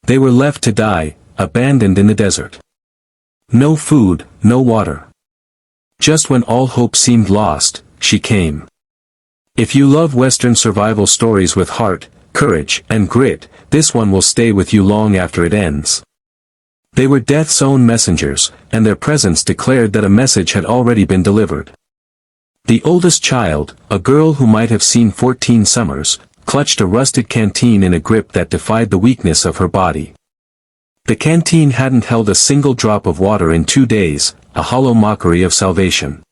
They were left to die, abandoned in the desert. No food, no water. Just when all hope seemed lost, she came. If you love Western survival stories with heart, courage, and grit, this one will stay with you long after it ends. They were death's own messengers, and their presence declared that a message had already been delivered. The oldest child, a girl who might have seen 14 summers, clutched a rusted canteen in a grip that defied the weakness of her body. The canteen hadn't held a single drop of water in 2 days, a hollow mockery of salvation.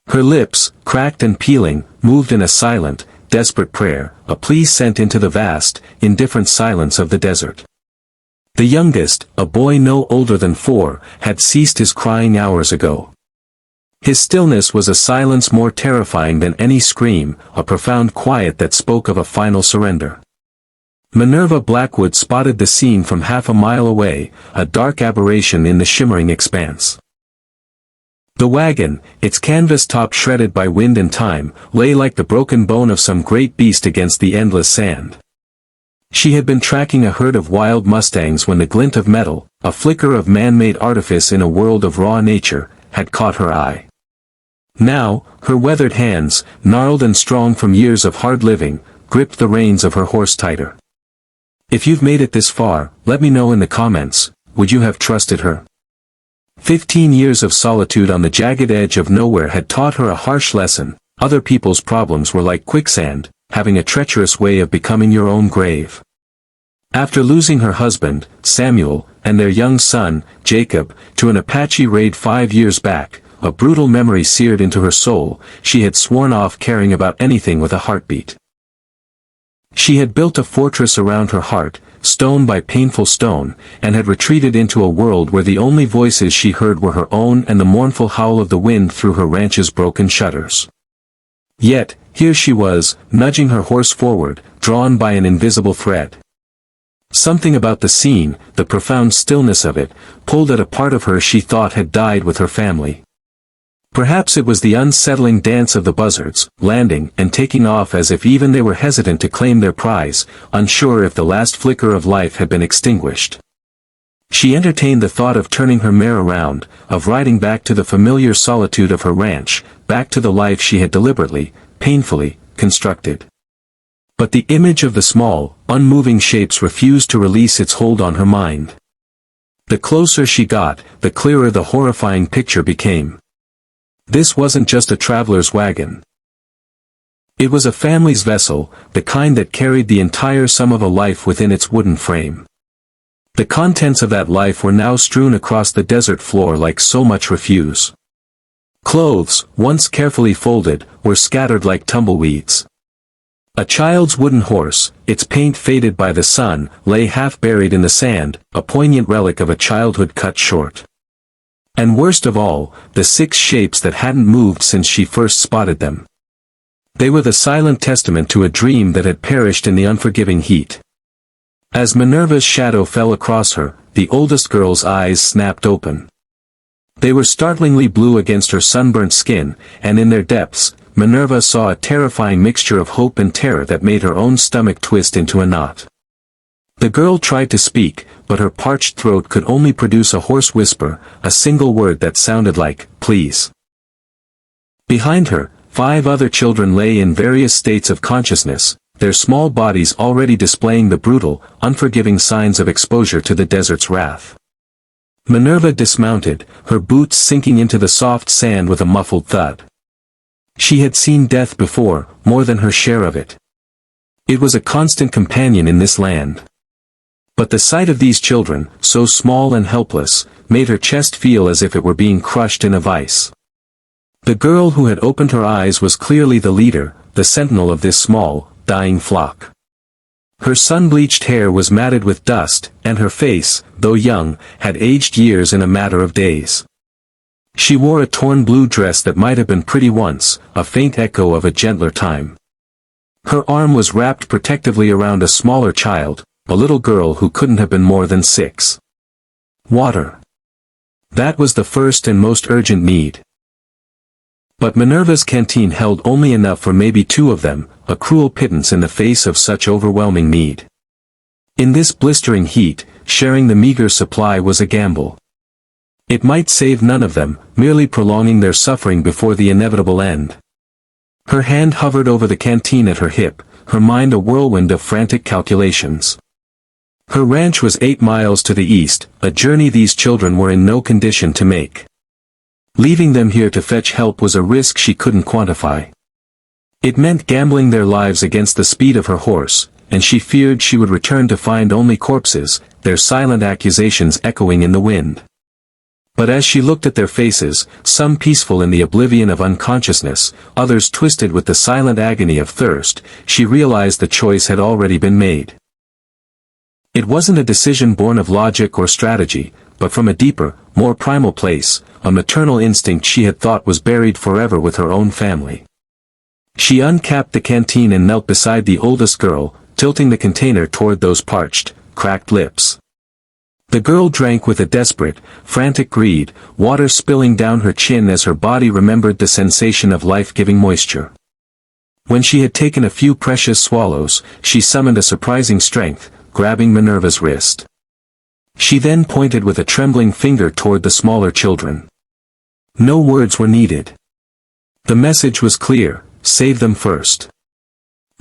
Her lips, cracked and peeling, moved in a silent, desperate prayer, a plea sent into the vast, indifferent silence of the desert. The youngest, a boy no older than 4, had ceased his crying hours ago. His stillness was a silence more terrifying than any scream, a profound quiet that spoke of a final surrender. Minerva Blackwood spotted the scene from half a mile away, a dark aberration in the shimmering expanse. The wagon, its canvas top shredded by wind and time, lay like the broken bone of some great beast against the endless sand. She had been tracking a herd of wild mustangs when the glint of metal, a flicker of man-made artifice in a world of raw nature, had caught her eye. Now, her weathered hands, gnarled and strong from years of hard living, gripped the reins of her horse tighter. If you've made it this far, let me know in the comments, would you have trusted her? 15 years of solitude on the jagged edge of nowhere had taught her a harsh lesson. Other people's problems were like quicksand, having a treacherous way of becoming your own grave. After losing her husband, Samuel, and their young son, Jacob, to an Apache raid 5 years back, a brutal memory seared into her soul. She had sworn off caring about anything with a heartbeat. She had built a fortress around her heart, stone by painful stone, and had retreated into a world where the only voices she heard were her own and the mournful howl of the wind through her ranch's broken shutters. Yet, here she was, nudging her horse forward, drawn by an invisible thread. Something about the scene, the profound stillness of it, pulled at a part of her she thought had died with her family. Perhaps it was the unsettling dance of the buzzards, landing and taking off as if even they were hesitant to claim their prize, unsure if the last flicker of life had been extinguished. She entertained the thought of turning her mare around, of riding back to the familiar solitude of her ranch, back to the life she had deliberately, painfully, constructed. But the image of the small, unmoving shapes refused to release its hold on her mind. The closer she got, the clearer the horrifying picture became. This wasn't just a traveler's wagon. It was a family's vessel, the kind that carried the entire sum of a life within its wooden frame. The contents of that life were now strewn across the desert floor like so much refuse. Clothes, once carefully folded, were scattered like tumbleweeds. A child's wooden horse, its paint faded by the sun, lay half buried in the sand, a poignant relic of a childhood cut short. And worst of all, the 6 shapes that hadn't moved since she first spotted them. They were the silent testament to a dream that had perished in the unforgiving heat. As Minerva's shadow fell across her, the oldest girl's eyes snapped open. They were startlingly blue against her sunburnt skin, and in their depths, Minerva saw a terrifying mixture of hope and terror that made her own stomach twist into a knot. The girl tried to speak, but her parched throat could only produce a hoarse whisper, a single word that sounded like, "Please." Behind her, 5 other children lay in various states of consciousness, their small bodies already displaying the brutal, unforgiving signs of exposure to the desert's wrath. Minerva dismounted, her boots sinking into the soft sand with a muffled thud. She had seen death before, more than her share of it. It was a constant companion in this land. But the sight of these children, so small and helpless, made her chest feel as if it were being crushed in a vice. The girl who had opened her eyes was clearly the leader, the sentinel of this small, dying flock. Her sun-bleached hair was matted with dust, and her face, though young, had aged years in a matter of days. She wore a torn blue dress that might have been pretty once, a faint echo of a gentler time. Her arm was wrapped protectively around a smaller child, a little girl who couldn't have been more than 6. Water. That was the first and most urgent need. But Minerva's canteen held only enough for maybe 2 of them, a cruel pittance in the face of such overwhelming need. In this blistering heat, sharing the meager supply was a gamble. It might save none of them, merely prolonging their suffering before the inevitable end. Her hand hovered over the canteen at her hip, her mind a whirlwind of frantic calculations. Her ranch was 8 miles to the east, a journey these children were in no condition to make. Leaving them here to fetch help was a risk she couldn't quantify. It meant gambling their lives against the speed of her horse, and she feared she would return to find only corpses, their silent accusations echoing in the wind. But as she looked at their faces, some peaceful in the oblivion of unconsciousness, others twisted with the silent agony of thirst, she realized the choice had already been made. It wasn't a decision born of logic or strategy, but from a deeper, more primal place, a maternal instinct she had thought was buried forever with her own family. She uncapped the canteen and knelt beside the oldest girl, tilting the container toward those parched, cracked lips. The girl drank with a desperate, frantic greed, water spilling down her chin as her body remembered the sensation of life-giving moisture. When she had taken a few precious swallows, she summoned a surprising strength, grabbing Minerva's wrist. She then pointed with a trembling finger toward the smaller children. No words were needed. The message was clear, save them first.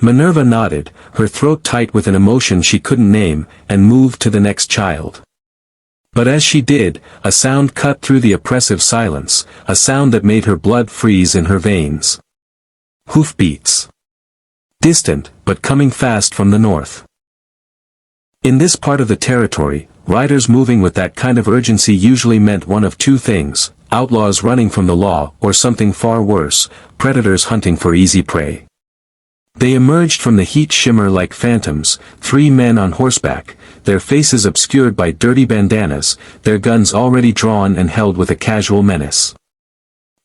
Minerva nodded, her throat tight with an emotion she couldn't name, and moved to the next child. But as she did, a sound cut through the oppressive silence, a sound that made her blood freeze in her veins. Hoofbeats. Distant, but coming fast from the north. In this part of the territory, riders moving with that kind of urgency usually meant one of two things: outlaws running from the law, or something far worse, predators hunting for easy prey. They emerged from the heat shimmer like phantoms, 3 men on horseback, their faces obscured by dirty bandanas, their guns already drawn and held with a casual menace.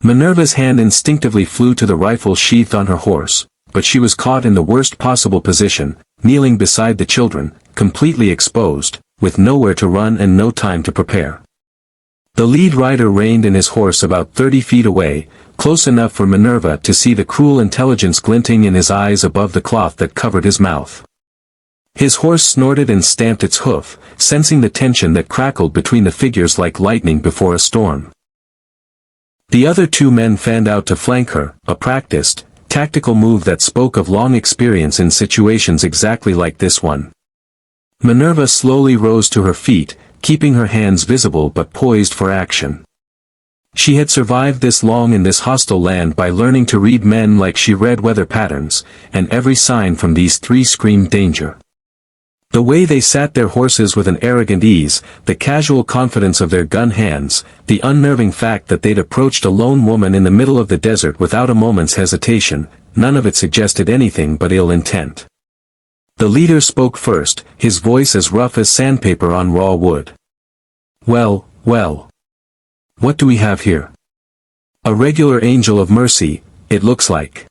Minerva's hand instinctively flew to the rifle sheathed on her horse, but she was caught in the worst possible position, kneeling beside the children, completely exposed, with nowhere to run and no time to prepare. The lead rider reined in his horse about 30 feet away, close enough for Minerva to see the cruel intelligence glinting in his eyes above the cloth that covered his mouth. His horse snorted and stamped its hoof, sensing the tension that crackled between the figures like lightning before a storm. The other 2 men fanned out to flank her, a practiced, tactical move that spoke of long experience in situations exactly like this one. Minerva slowly rose to her feet, keeping her hands visible but poised for action. She had survived this long in this hostile land by learning to read men like she read weather patterns, and every sign from these 3 screamed danger. The way they sat their horses with an arrogant ease, the casual confidence of their gun hands, the unnerving fact that they'd approached a lone woman in the middle of the desert without a moment's hesitation, none of it suggested anything but ill intent. The leader spoke first, his voice as rough as sandpaper on raw wood. "Well, well. What do we have here? A regular angel of mercy, it looks like."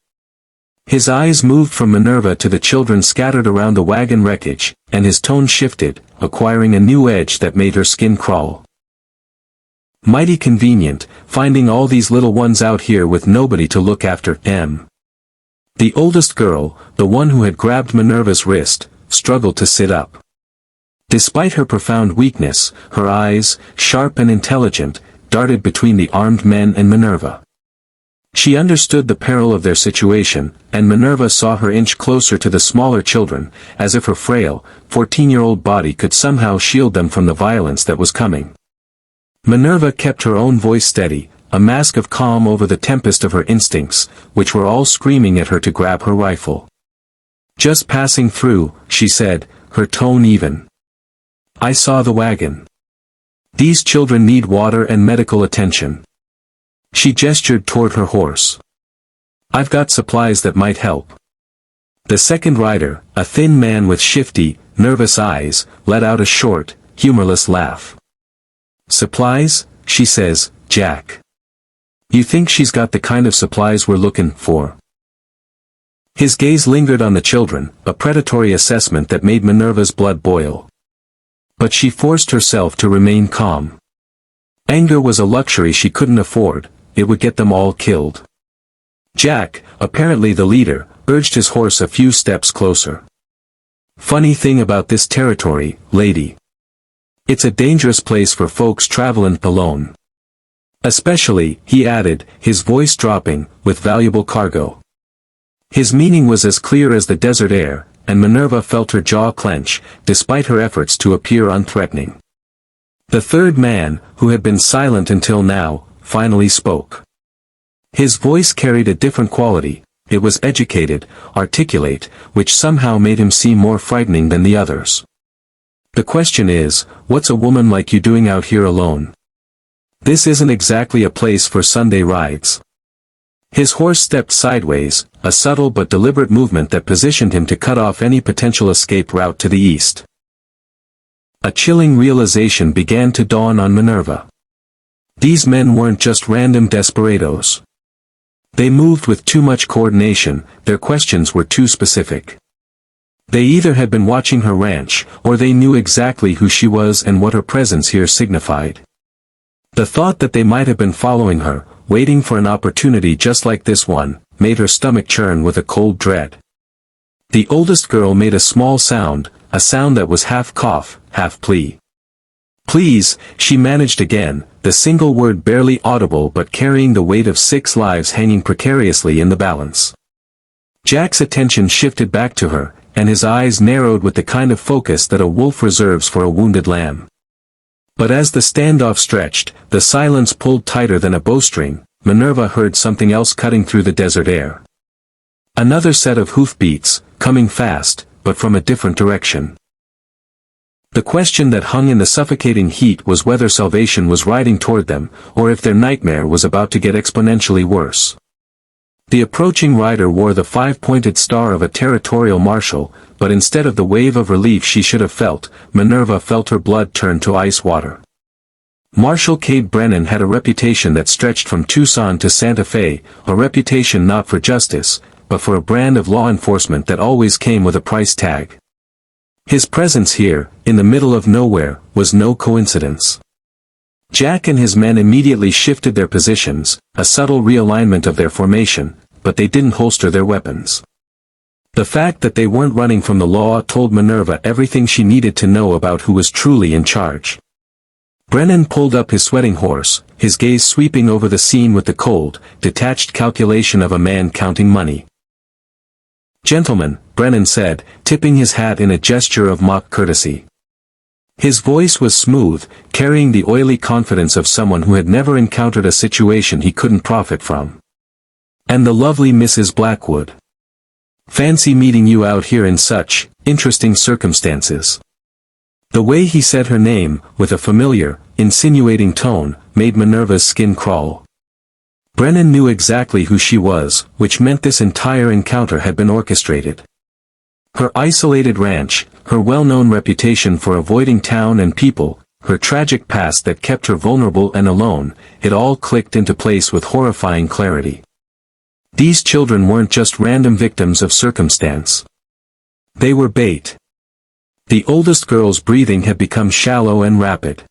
His eyes moved from Minerva to the children scattered around the wagon wreckage, and his tone shifted, acquiring a new edge that made her skin crawl. "Mighty convenient, finding all these little ones out here with nobody to look after them." The oldest girl, the one who had grabbed Minerva's wrist, struggled to sit up. Despite her profound weakness, her eyes, sharp and intelligent, darted between the armed men and Minerva. She understood the peril of their situation, and Minerva saw her inch closer to the smaller children, as if her frail, 14-year-old body could somehow shield them from the violence that was coming. Minerva kept her own voice steady, a mask of calm over the tempest of her instincts, which were all screaming at her to grab her rifle. "Just passing through," she said, her tone even. "I saw the wagon. These children need water and medical attention." She gestured toward her horse. "I've got supplies that might help." The second rider, a thin man with shifty, nervous eyes, let out a short, humorless laugh. "Supplies, she says, Jack. You think she's got the kind of supplies we're looking for?" His gaze lingered on the children, a predatory assessment that made Minerva's blood boil. But she forced herself to remain calm. Anger was a luxury she couldn't afford, it would get them all killed. Jack, apparently the leader, urged his horse a few steps closer. "Funny thing about this territory, lady. It's a dangerous place for folks travelin' alone. Especially, he added, his voice dropping, with valuable cargo. His meaning was as clear as the desert air, and Minerva felt her jaw clench, despite her efforts to appear unthreatening. The third man, who had been silent until now, finally spoke. His voice carried a different quality. It was educated, articulate, which somehow made him seem more frightening than the others. The question is, what's a woman like you doing out here alone? This isn't exactly a place for Sunday rides. His horse stepped sideways, a subtle but deliberate movement that positioned him to cut off any potential escape route to the east. A chilling realization began to dawn on Minerva. These men weren't just random desperados. They moved with too much coordination, their questions were too specific. They either had been watching her ranch, or they knew exactly who she was and what her presence here signified. The thought that they might have been following her, waiting for an opportunity just like this one, made her stomach churn with a cold dread. The oldest girl made a small sound, a sound that was half cough, half plea. Please, she managed again, the single word barely audible but carrying the weight of 6 lives hanging precariously in the balance. Jack's attention shifted back to her, and his eyes narrowed with the kind of focus that a wolf reserves for a wounded lamb. But as the standoff stretched, the silence pulled tighter than a bowstring. Minerva heard something else cutting through the desert air. Another set of hoofbeats, coming fast, but from a different direction. The question that hung in the suffocating heat was whether salvation was riding toward them, or if their nightmare was about to get exponentially worse. The approaching rider wore the 5-pointed star of a territorial marshal, but instead of the wave of relief she should have felt, Minerva felt her blood turn to ice water. Marshal Cade Brennan had a reputation that stretched from Tucson to Santa Fe, a reputation not for justice, but for a brand of law enforcement that always came with a price tag. His presence here, in the middle of nowhere, was no coincidence. Jack and his men immediately shifted their positions, a subtle realignment of their formation, but they didn't holster their weapons. The fact that they weren't running from the law told Minerva everything she needed to know about who was truly in charge. Brennan pulled up his sweating horse, his gaze sweeping over the scene with the cold, detached calculation of a man counting money. "Gentlemen," Brennan said, tipping his hat in a gesture of mock courtesy. His voice was smooth, carrying the oily confidence of someone who had never encountered a situation he couldn't profit from. "And the lovely Mrs. Blackwood. Fancy meeting you out here in such interesting circumstances." The way he said her name, with a familiar, insinuating tone, made Minerva's skin crawl. Brennan knew exactly who she was, which meant this entire encounter had been orchestrated. Her isolated ranch, her well-known reputation for avoiding town and people, her tragic past that kept her vulnerable and alone, it all clicked into place with horrifying clarity. These children weren't just random victims of circumstance. They were bait. The oldest girl's breathing had become shallow and rapid.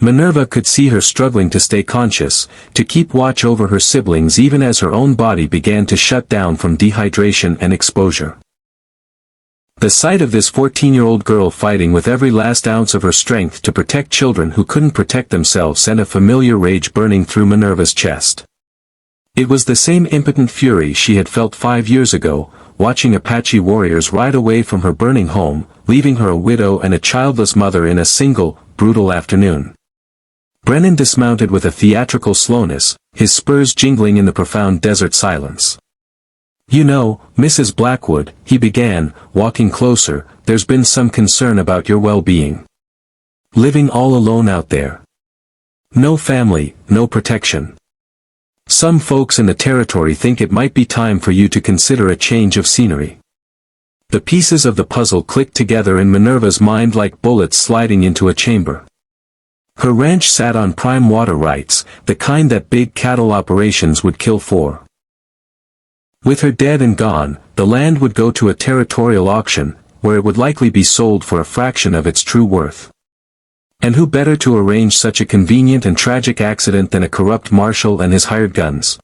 Minerva could see her struggling to stay conscious, to keep watch over her siblings even as her own body began to shut down from dehydration and exposure. The sight of this 14-year-old girl fighting with every last ounce of her strength to protect children who couldn't protect themselves sent a familiar rage burning through Minerva's chest. It was the same impotent fury she had felt 5 years ago, watching Apache warriors ride away from her burning home, leaving her a widow and a childless mother in a single, brutal afternoon. Brennan dismounted with a theatrical slowness, his spurs jingling in the profound desert silence. "You know, Mrs. Blackwood," he began, walking closer, "there's been some concern about your well-being. Living all alone out there. No family, no protection. Some folks in the territory think it might be time for you to consider a change of scenery." The pieces of the puzzle clicked together in Minerva's mind like bullets sliding into a chamber. Her ranch sat on prime water rights, the kind that big cattle operations would kill for. With her dead and gone, the land would go to a territorial auction, where it would likely be sold for a fraction of its true worth. And who better to arrange such a convenient and tragic accident than a corrupt marshal and his hired guns?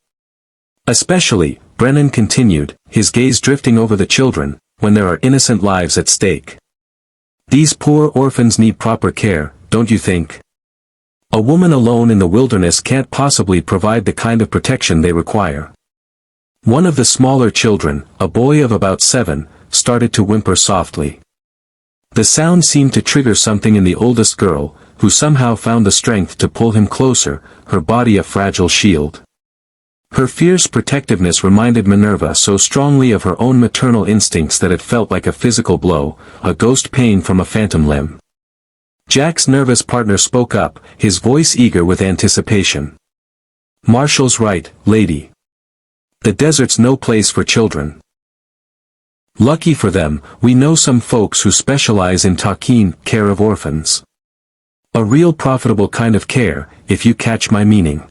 Especially, Brennan continued, his gaze drifting over the children, when there are innocent lives at stake. These poor orphans need proper care, don't you think? A woman alone in the wilderness can't possibly provide the kind of protection they require. One of the smaller children, a boy of about 7, started to whimper softly. The sound seemed to trigger something in the oldest girl, who somehow found the strength to pull him closer, her body a fragile shield. Her fierce protectiveness reminded Minerva so strongly of her own maternal instincts that it felt like a physical blow, a ghost pain from a phantom limb. Jack's nervous partner spoke up, his voice eager with anticipation. "Marshall's right, lady. The desert's no place for children. Lucky for them, we know some folks who specialize in takin, care of orphans. A real profitable kind of care, if you catch my meaning."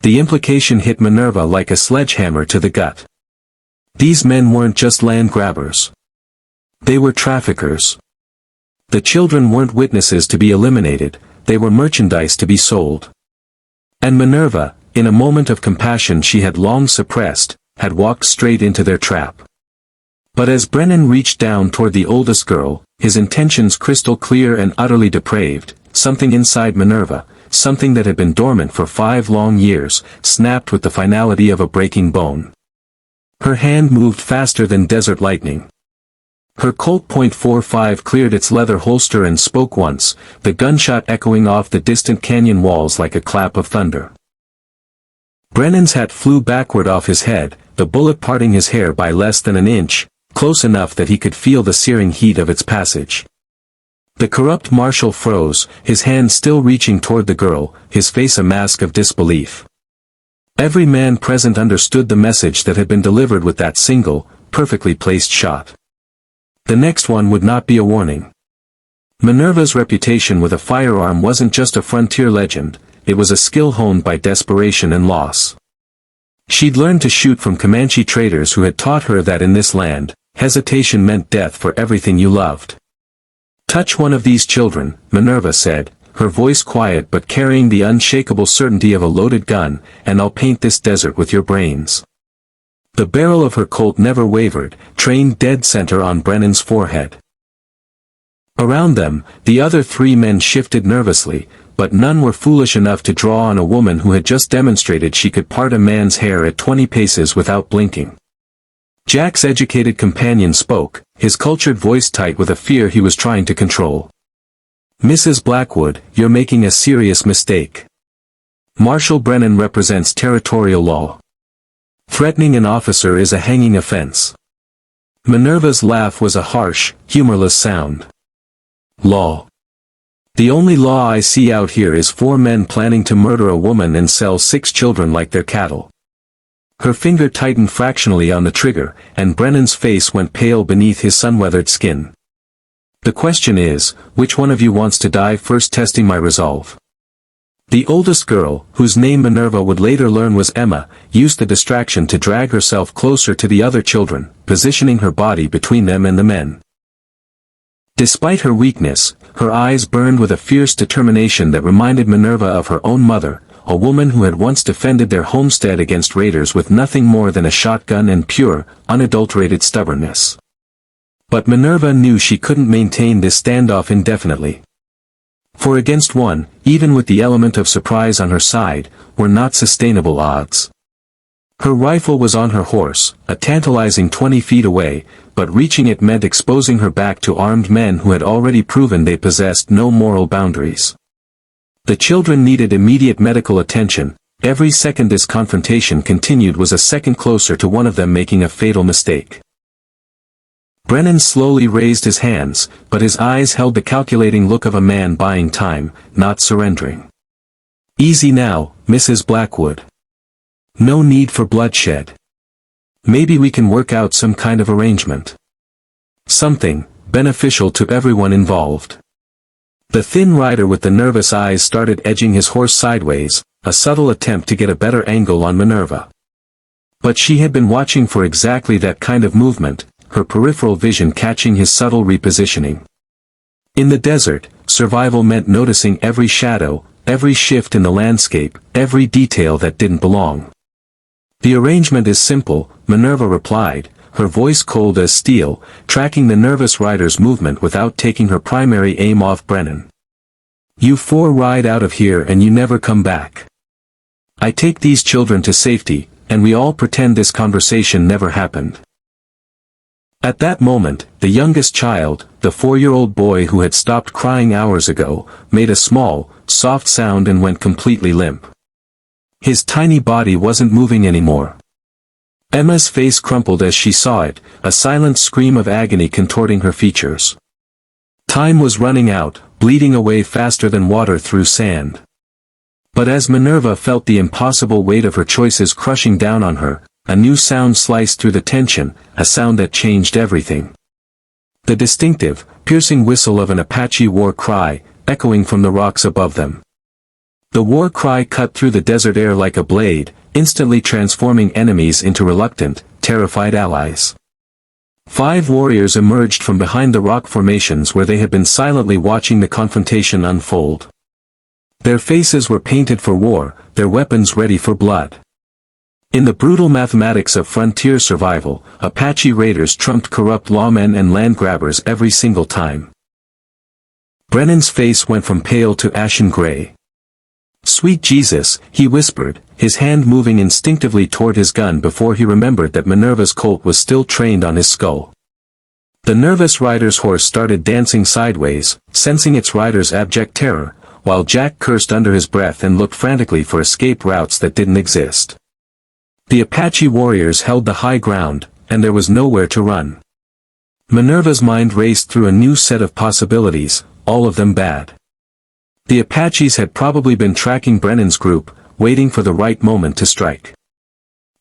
The implication hit Minerva like a sledgehammer to the gut. These men weren't just land grabbers. They were traffickers. The children weren't witnesses to be eliminated, they were merchandise to be sold. And Minerva, in a moment of compassion she had long suppressed, had walked straight into their trap. But as Brennan reached down toward the oldest girl, his intentions crystal clear and utterly depraved, something inside Minerva, something that had been dormant for 5 long years, snapped with the finality of a breaking bone. Her hand moved faster than desert lightning. Her Colt .45 cleared its leather holster and spoke once, the gunshot echoing off the distant canyon walls like a clap of thunder. Brennan's hat flew backward off his head, the bullet parting his hair by less than an inch, close enough that he could feel the searing heat of its passage. The corrupt Marshal froze, his hand still reaching toward the girl, his face a mask of disbelief. Every man present understood the message that had been delivered with that single, perfectly placed shot. The next one would not be a warning. Minerva's reputation with a firearm wasn't just a frontier legend, it was a skill honed by desperation and loss. She'd learned to shoot from Comanche traders who had taught her that in this land, hesitation meant death for everything you loved. "Touch one of these children," Minerva said, her voice quiet but carrying the unshakable certainty of a loaded gun, "and I'll paint this desert with your brains." The barrel of her Colt never wavered, trained dead center on Brennan's forehead. Around them, the other 3 men shifted nervously, but none were foolish enough to draw on a woman who had just demonstrated she could part a man's hair at 20 paces without blinking. Jack's educated companion spoke, his cultured voice tight with a fear he was trying to control. "Mrs. Blackwood, you're making a serious mistake. Marshal Brennan represents territorial law. Threatening an officer is a hanging offense." Minerva's laugh was a harsh, humorless sound. "Law. The only law I see out here is 4 men planning to murder a woman and sell 6 children like their cattle." Her finger tightened fractionally on the trigger, and Brennan's face went pale beneath his sun-weathered skin. "The question is, which one of you wants to die first, testing my resolve?" The oldest girl, whose name Minerva would later learn was Emma, used the distraction to drag herself closer to the other children, positioning her body between them and the men. Despite her weakness, her eyes burned with a fierce determination that reminded Minerva of her own mother, a woman who had once defended their homestead against raiders with nothing more than a shotgun and pure, unadulterated stubbornness. But Minerva knew she couldn't maintain this standoff indefinitely. 4 against 1, even with the element of surprise on her side, were not sustainable odds. Her rifle was on her horse, a tantalizing 20 feet away, but reaching it meant exposing her back to armed men who had already proven they possessed no moral boundaries. The children needed immediate medical attention. Every second this confrontation continued was a second closer to one of them making a fatal mistake. Brennan slowly raised his hands, but his eyes held the calculating look of a man buying time, not surrendering. "Easy now, Mrs. Blackwood. No need for bloodshed. Maybe we can work out some kind of arrangement. Something beneficial to everyone involved." The thin rider with the nervous eyes started edging his horse sideways, a subtle attempt to get a better angle on Minerva. But she had been watching for exactly that kind of movement, her peripheral vision catching his subtle repositioning. In the desert, survival meant noticing every shadow, every shift in the landscape, every detail that didn't belong. "The arrangement is simple," Minerva replied, her voice cold as steel, tracking the nervous rider's movement without taking her primary aim off Brennan. You four ride out of here and you never come back. I take these children to safety, and we all pretend this conversation never happened." At that moment, the youngest child, the 4-year-old boy who had stopped crying hours ago, made a small, soft sound and went completely limp. His tiny body wasn't moving anymore. Emma's face crumpled as she saw it, a silent scream of agony contorting her features. Time was running out, bleeding away faster than water through sand. But as Minerva felt the impossible weight of her choices crushing down on her, a new sound sliced through the tension, a sound that changed everything. The distinctive, piercing whistle of an Apache war cry, echoing from the rocks above them. The war cry cut through the desert air like a blade, instantly transforming enemies into reluctant, terrified allies. 5 warriors emerged from behind the rock formations where they had been silently watching the confrontation unfold. Their faces were painted for war, their weapons ready for blood. In the brutal mathematics of frontier survival, Apache raiders trumped corrupt lawmen and land grabbers every single time. Brennan's face went from pale to ashen gray. "Sweet Jesus," he whispered, his hand moving instinctively toward his gun before he remembered that Minerva's colt was still trained on his skull. The nervous rider's horse started dancing sideways, sensing its rider's abject terror, while Jack cursed under his breath and looked frantically for escape routes that didn't exist. The Apache warriors held the high ground, and there was nowhere to run. Minerva's mind raced through a new set of possibilities, all of them bad. The Apaches had probably been tracking Brennan's group, waiting for the right moment to strike.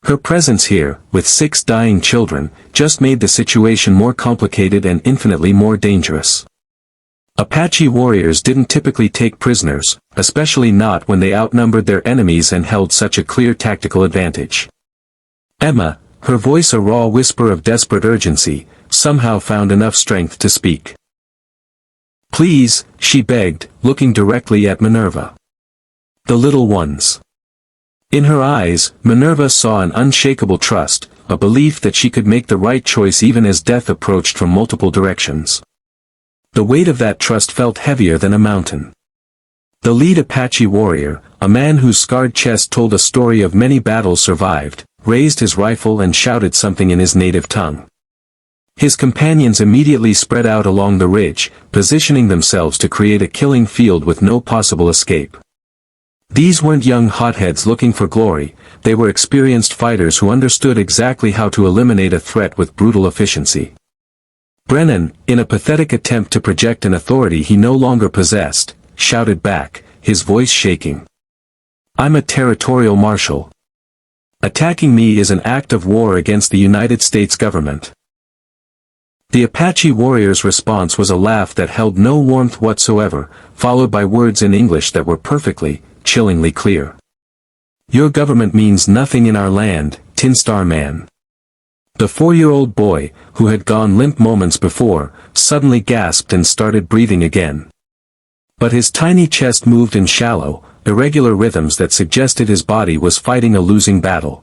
Her presence here, with 6 dying children, just made the situation more complicated and infinitely more dangerous. Apache warriors didn't typically take prisoners, especially not when they outnumbered their enemies and held such a clear tactical advantage. Emma, her voice a raw whisper of desperate urgency, somehow found enough strength to speak. "Please," she begged, looking directly at Minerva. "The little ones." In her eyes, Minerva saw an unshakable trust, a belief that she could make the right choice even as death approached from multiple directions. The weight of that trust felt heavier than a mountain. The lead Apache warrior, a man whose scarred chest told a story of many battles survived, raised his rifle and shouted something in his native tongue. His companions immediately spread out along the ridge, positioning themselves to create a killing field with no possible escape. These weren't young hotheads looking for glory, they were experienced fighters who understood exactly how to eliminate a threat with brutal efficiency. Brennan, in a pathetic attempt to project an authority he no longer possessed, shouted back, his voice shaking. "I'm a territorial marshal. Attacking me is an act of war against the United States government." The Apache warrior's response was a laugh that held no warmth whatsoever, followed by words in English that were perfectly, chillingly clear. "Your government means nothing in our land, Tin Star Man." The 4-year-old boy, who had gone limp moments before, suddenly gasped and started breathing again. But his tiny chest moved in shallow, irregular rhythms that suggested his body was fighting a losing battle.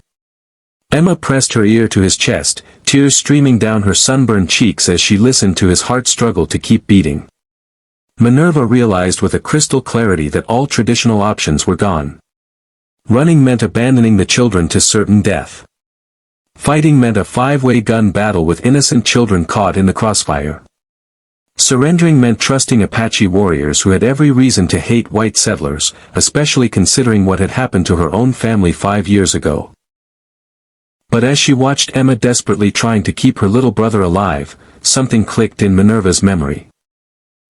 Emma pressed her ear to his chest, tears streaming down her sunburned cheeks as she listened to his heart struggle to keep beating. Minerva realized with a crystal clarity that all traditional options were gone. Running meant abandoning the children to certain death. Fighting meant a 5-way gun battle with innocent children caught in the crossfire. Surrendering meant trusting Apache warriors who had every reason to hate white settlers, especially considering what had happened to her own family 5 years ago. But as she watched Emma desperately trying to keep her little brother alive, something clicked in Minerva's memory.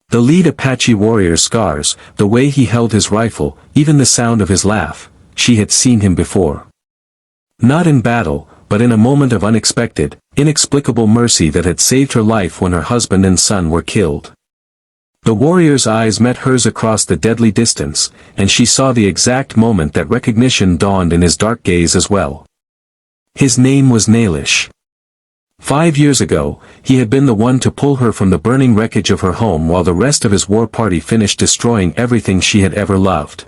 The lead Apache warrior's scars, the way he held his rifle, even the sound of his laugh, she had seen him before. Not in battle, but in a moment of unexpected, inexplicable mercy that had saved her life when her husband and son were killed. The warrior's eyes met hers across the deadly distance, and she saw the exact moment that recognition dawned in his dark gaze as well. His name was Nailish. 5 years ago, he had been the one to pull her from the burning wreckage of her home while the rest of his war party finished destroying everything she had ever loved.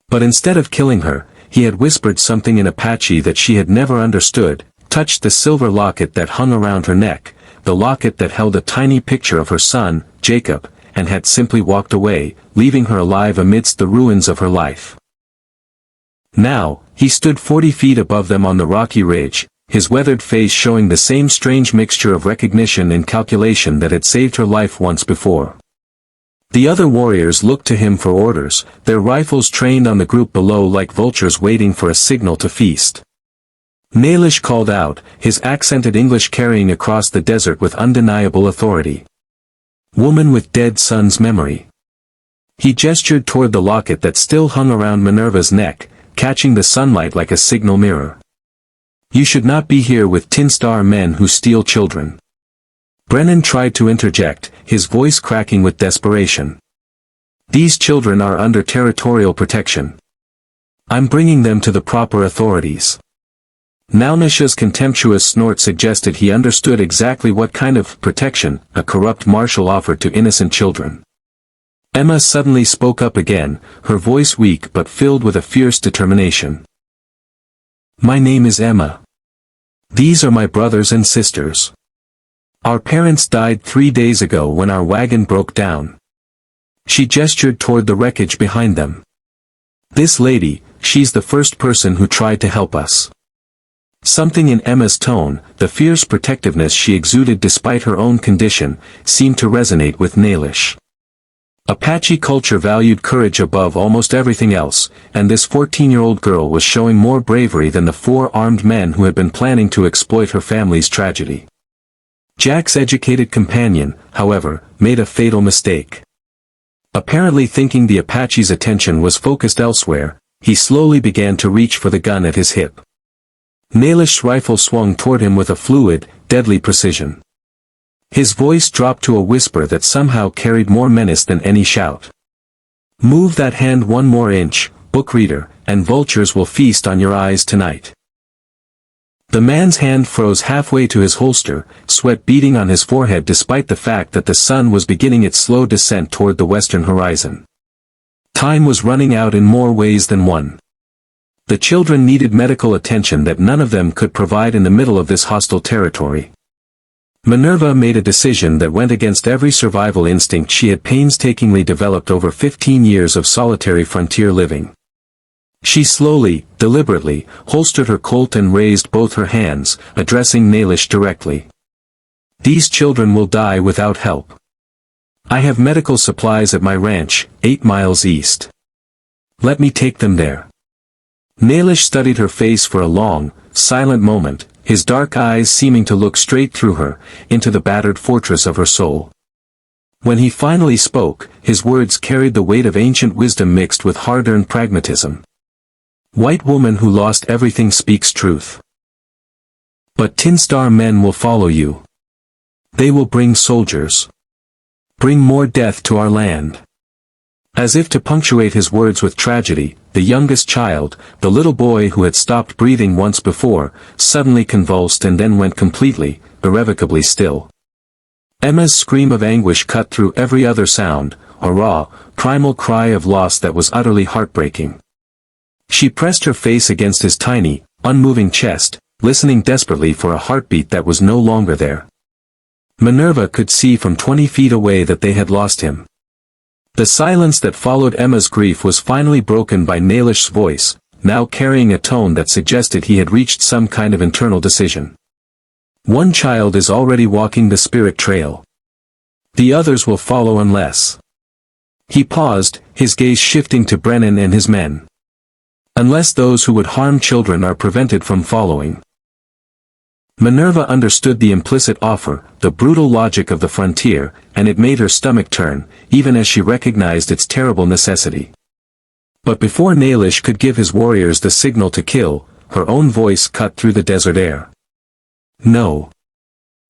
But instead of killing her, he had whispered something in Apache that she had never understood, touched the silver locket that hung around her neck, the locket that held a tiny picture of her son, Jacob, and had simply walked away, leaving her alive amidst the ruins of her life. Now, he stood 40 feet above them on the rocky ridge, his weathered face showing the same strange mixture of recognition and calculation that had saved her life once before. The other warriors looked to him for orders, their rifles trained on the group below like vultures waiting for a signal to feast. Nailish called out, his accented English carrying across the desert with undeniable authority. "Woman with dead son's memory." He gestured toward the locket that still hung around Minerva's neck, catching the sunlight like a signal mirror. "You should not be here with Tin Star men who steal children." Brennan tried to interject, his voice cracking with desperation. "These children are under territorial protection. I'm bringing them to the proper authorities." Nailish's contemptuous snort suggested he understood exactly what kind of protection a corrupt marshal offered to innocent children. Emma suddenly spoke up again, her voice weak but filled with a fierce determination. "My name is Emma. These are my brothers and sisters. Our parents died 3 days ago when our wagon broke down." She gestured toward the wreckage behind them. "This lady, she's the first person who tried to help us." Something in Emma's tone, the fierce protectiveness she exuded despite her own condition, seemed to resonate with Nailish. Apache culture valued courage above almost everything else, and this 14-year-old girl was showing more bravery than the 4 armed men who had been planning to exploit her family's tragedy. Jack's educated companion, however, made a fatal mistake. Apparently thinking the Apache's attention was focused elsewhere, he slowly began to reach for the gun at his hip. Nailish's rifle swung toward him with a fluid, deadly precision. His voice dropped to a whisper that somehow carried more menace than any shout. "Move that hand 1 more inch, book reader, and vultures will feast on your eyes tonight." The man's hand froze halfway to his holster, sweat beading on his forehead despite the fact that the sun was beginning its slow descent toward the western horizon. Time was running out in more ways than one. The children needed medical attention that none of them could provide in the middle of this hostile territory. Minerva made a decision that went against every survival instinct she had painstakingly developed over 15 years of solitary frontier living. She slowly, deliberately, holstered her Colt and raised both her hands, addressing Nailish directly. "These children will die without help. I have medical supplies at my ranch, 8 miles east. Let me take them there." Nailish studied her face for a long, silent moment, his dark eyes seeming to look straight through her, into the battered fortress of her soul. When he finally spoke, his words carried the weight of ancient wisdom mixed with hard-earned pragmatism. "White woman who lost everything speaks truth. But Tin Star men will follow you. They will bring soldiers. Bring more death to our land." As if to punctuate his words with tragedy, the youngest child, the little boy who had stopped breathing once before, suddenly convulsed and then went completely, irrevocably still. Emma's scream of anguish cut through every other sound, a raw, primal cry of loss that was utterly heartbreaking. She pressed her face against his tiny, unmoving chest, listening desperately for a heartbeat that was no longer there. Minerva could see from 20 feet away that they had lost him. The silence that followed Emma's grief was finally broken by Nailish's voice, now carrying a tone that suggested he had reached some kind of internal decision. "One child is already walking the spirit trail. The others will follow unless..." He paused, his gaze shifting to Brennan and his men. "Unless those who would harm children are prevented from following." Minerva understood the implicit offer, the brutal logic of the frontier, and it made her stomach turn, even as she recognized its terrible necessity. But before Nailish could give his warriors the signal to kill, her own voice cut through the desert air. "No."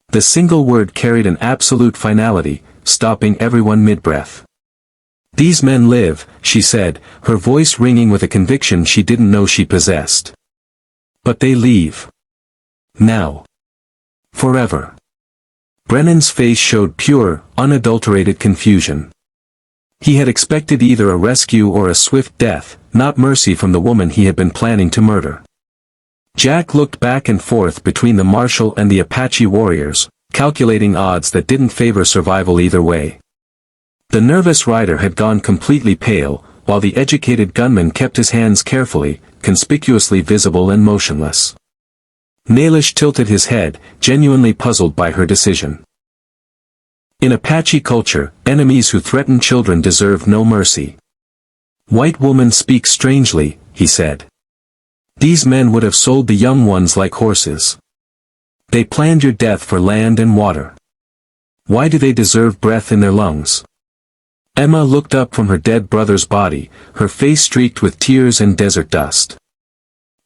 The single word carried an absolute finality, stopping everyone mid-breath. "These men live," she said, her voice ringing with a conviction she didn't know she possessed. "But they leave. Now. Forever." Brennan's face showed pure, unadulterated confusion. He had expected either a rescue or a swift death, not mercy from the woman he had been planning to murder. Jack looked back and forth between the marshal and the Apache warriors, calculating odds that didn't favor survival either way. The nervous rider had gone completely pale, while the educated gunman kept his hands carefully, conspicuously visible and motionless. Nailish tilted his head, genuinely puzzled by her decision. In Apache culture, enemies who threaten children deserve no mercy. White woman speaks strangely, he said. These men would have sold the young ones like horses. They planned your death for land and water. Why do they deserve breath in their lungs? Emma looked up from her dead brother's body, her face streaked with tears and desert dust.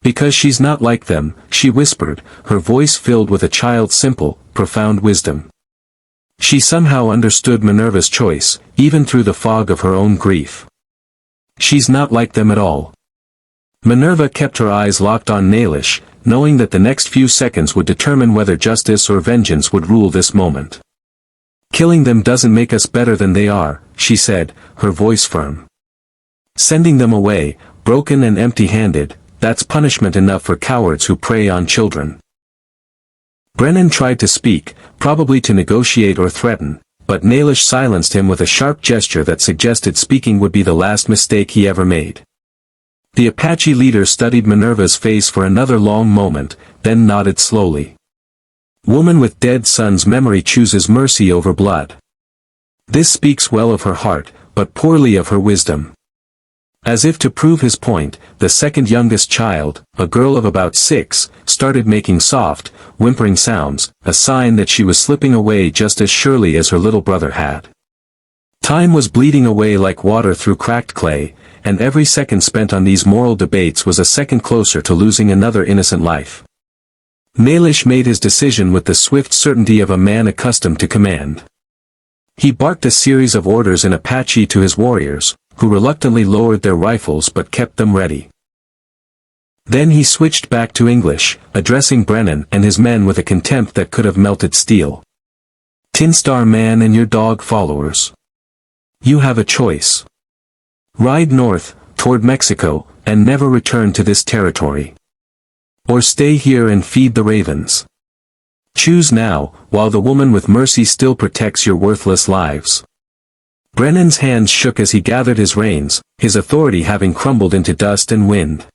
Because she's not like them, she whispered, her voice filled with a child's simple, profound wisdom. She somehow understood Minerva's choice, even through the fog of her own grief. She's not like them at all. Minerva kept her eyes locked on Nailish, knowing that the next few seconds would determine whether justice or vengeance would rule this moment. Killing them doesn't make us better than they are, she said, her voice firm. Sending them away, broken and empty-handed, that's punishment enough for cowards who prey on children. Brennan tried to speak, probably to negotiate or threaten, but Nailish silenced him with a sharp gesture that suggested speaking would be the last mistake he ever made. The Apache leader studied Minerva's face for another long moment, then nodded slowly. Woman with dead son's memory chooses mercy over blood. This speaks well of her heart, but poorly of her wisdom. As if to prove his point, the second youngest child, a girl of about 6, started making soft, whimpering sounds, a sign that she was slipping away just as surely as her little brother had. Time was bleeding away like water through cracked clay, and every second spent on these moral debates was a second closer to losing another innocent life. Nailish made his decision with the swift certainty of a man accustomed to command. He barked a series of orders in Apache to his warriors, who reluctantly lowered their rifles but kept them ready. Then he switched back to English, addressing Brennan and his men with a contempt that could have melted steel. Tin Star Man and your dog followers. You have a choice. Ride north, toward Mexico, and never return to this territory. Or stay here and feed the ravens. Choose now, while the woman with mercy still protects your worthless lives. Brennan's hands shook as he gathered his reins, his authority having crumbled into dust and wind.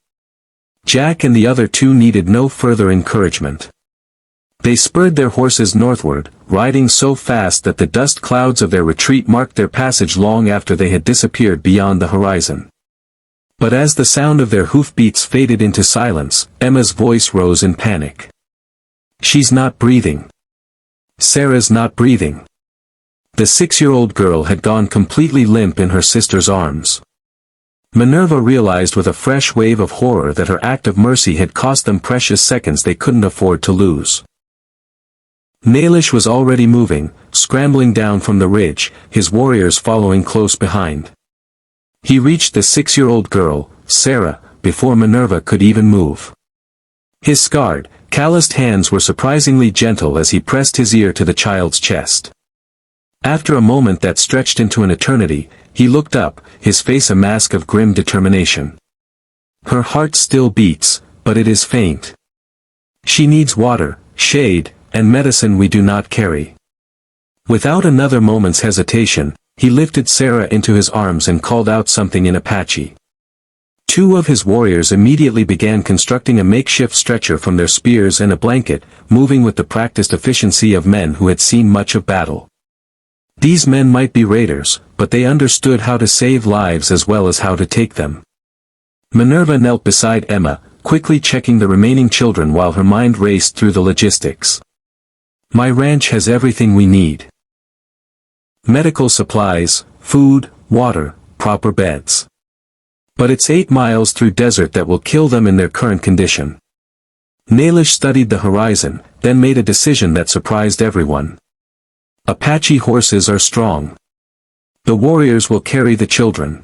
Jack and the other two needed no further encouragement. They spurred their horses northward, riding so fast that the dust clouds of their retreat marked their passage long after they had disappeared beyond the horizon. But as the sound of their hoofbeats faded into silence, Emma's voice rose in panic. She's not breathing. Sarah's not breathing. The 6-year-old girl had gone completely limp in her sister's arms. Minerva realized with a fresh wave of horror that her act of mercy had cost them precious seconds they couldn't afford to lose. Nailish was already moving, scrambling down from the ridge, his warriors following close behind. He reached the 6-year-old girl, Sarah, before Minerva could even move. His scarred, calloused hands were surprisingly gentle as he pressed his ear to the child's chest. After a moment that stretched into an eternity, he looked up, his face a mask of grim determination. Her heart still beats, but it is faint. She needs water, shade, and medicine we do not carry. Without another moment's hesitation, he lifted Sarah into his arms and called out something in Apache. 2 of his warriors immediately began constructing a makeshift stretcher from their spears and a blanket, moving with the practiced efficiency of men who had seen much of battle. These men might be raiders, but they understood how to save lives as well as how to take them. Minerva knelt beside Emma, quickly checking the remaining children while her mind raced through the logistics. My ranch has everything we need. Medical supplies, food, water, proper beds. But it's 8 miles through desert that will kill them in their current condition. Nailish studied the horizon, then made a decision that surprised everyone. Apache horses are strong. The warriors will carry the children.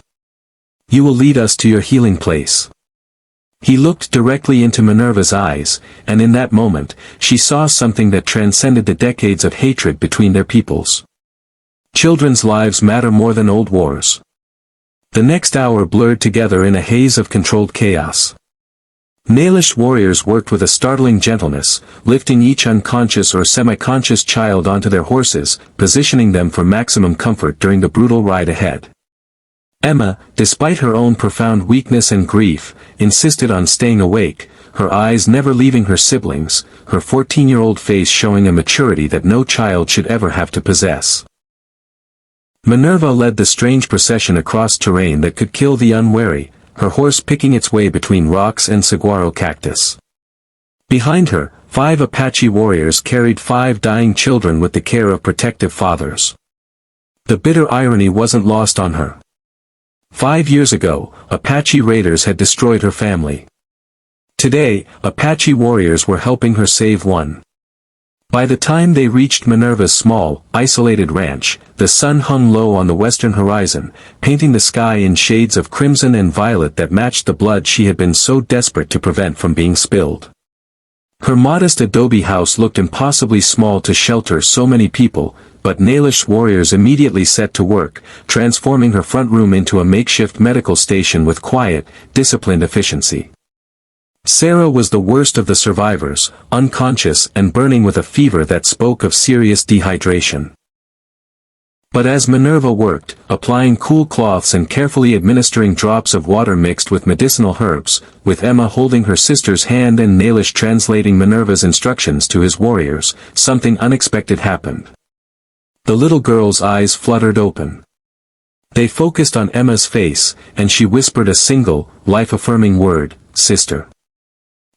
You will lead us to your healing place. He looked directly into Minerva's eyes, and in that moment, she saw something that transcended the decades of hatred between their peoples. Children's lives matter more than old wars. The next hour blurred together in a haze of controlled chaos. Nailish warriors worked with a startling gentleness, lifting each unconscious or semi-conscious child onto their horses, positioning them for maximum comfort during the brutal ride ahead. Emma, despite her own profound weakness and grief, insisted on staying awake, her eyes never leaving her siblings, her 14-year-old face showing a maturity that no child should ever have to possess. Minerva led the strange procession across terrain that could kill the unwary, her horse picking its way between rocks and saguaro cactus. Behind her, 5 Apache warriors carried 5 dying children with the care of protective fathers. The bitter irony wasn't lost on her. 5 years ago, Apache raiders had destroyed her family. Today, Apache warriors were helping her save one. By the time they reached Minerva's small, isolated ranch, the sun hung low on the western horizon, painting the sky in shades of crimson and violet that matched the blood she had been so desperate to prevent from being spilled. Her modest adobe house looked impossibly small to shelter so many people, but Nailish warriors immediately set to work, transforming her front room into a makeshift medical station with quiet, disciplined efficiency. Sarah was the worst of the survivors, unconscious and burning with a fever that spoke of serious dehydration. But as Minerva worked, applying cool cloths and carefully administering drops of water mixed with medicinal herbs, with Emma holding her sister's hand and Nailish translating Minerva's instructions to his warriors, something unexpected happened. The little girl's eyes fluttered open. They focused on Emma's face, and she whispered a single, life-affirming word, "Sister."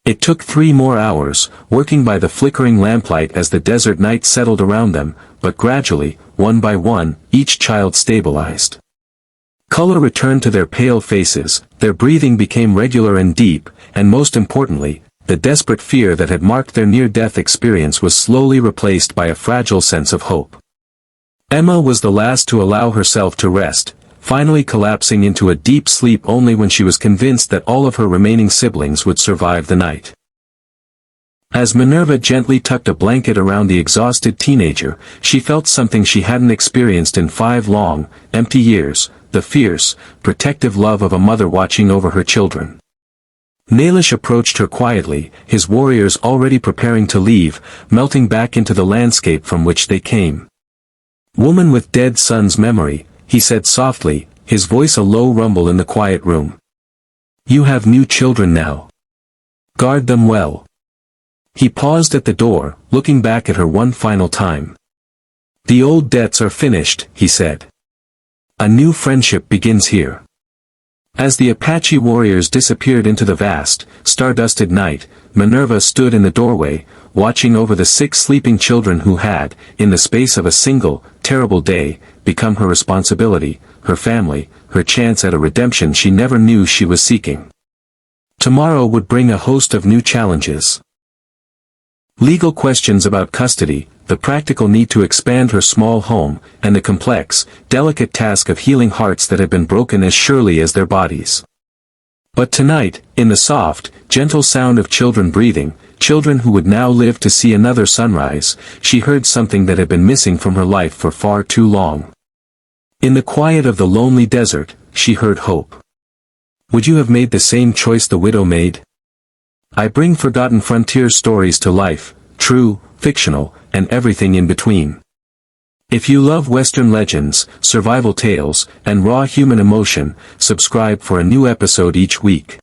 It took 3 more hours, working by the flickering lamplight as the desert night settled around them, but gradually, one by one, each child stabilized. Color returned to their pale faces, their breathing became regular and deep, and most importantly, the desperate fear that had marked their near-death experience was slowly replaced by a fragile sense of hope. Emma was the last to allow herself to rest, finally collapsing into a deep sleep only when she was convinced that all of her remaining siblings would survive the night. As Minerva gently tucked a blanket around the exhausted teenager, she felt something she hadn't experienced in 5 long, empty years, the fierce, protective love of a mother watching over her children. Nailish approached her quietly, his warriors already preparing to leave, melting back into the landscape from which they came. "Woman with dead son's memory," he said softly, his voice a low rumble in the quiet room. "You have new children now. Guard them well." He paused at the door, looking back at her one final time. "The old debts are finished," he said. "A new friendship begins here." As the Apache warriors disappeared into the vast, star-dusted night, Minerva stood in the doorway, watching over the 6 sleeping children who had, in the space of a single, terrible day, become her responsibility, her family, her chance at a redemption she never knew she was seeking. Tomorrow would bring a host of new challenges. Legal questions about custody, the practical need to expand her small home, and the complex, delicate task of healing hearts that had been broken as surely as their bodies. But tonight, in the soft, gentle sound of children breathing, children who would now live to see another sunrise, she heard something that had been missing from her life for far too long. In the quiet of the lonely desert, she heard hope. "Would you have made the same choice the widow made? I bring forgotten frontier stories to life, true, fictional, and everything in between. If you love Western legends, survival tales, and raw human emotion, subscribe for a new episode each week."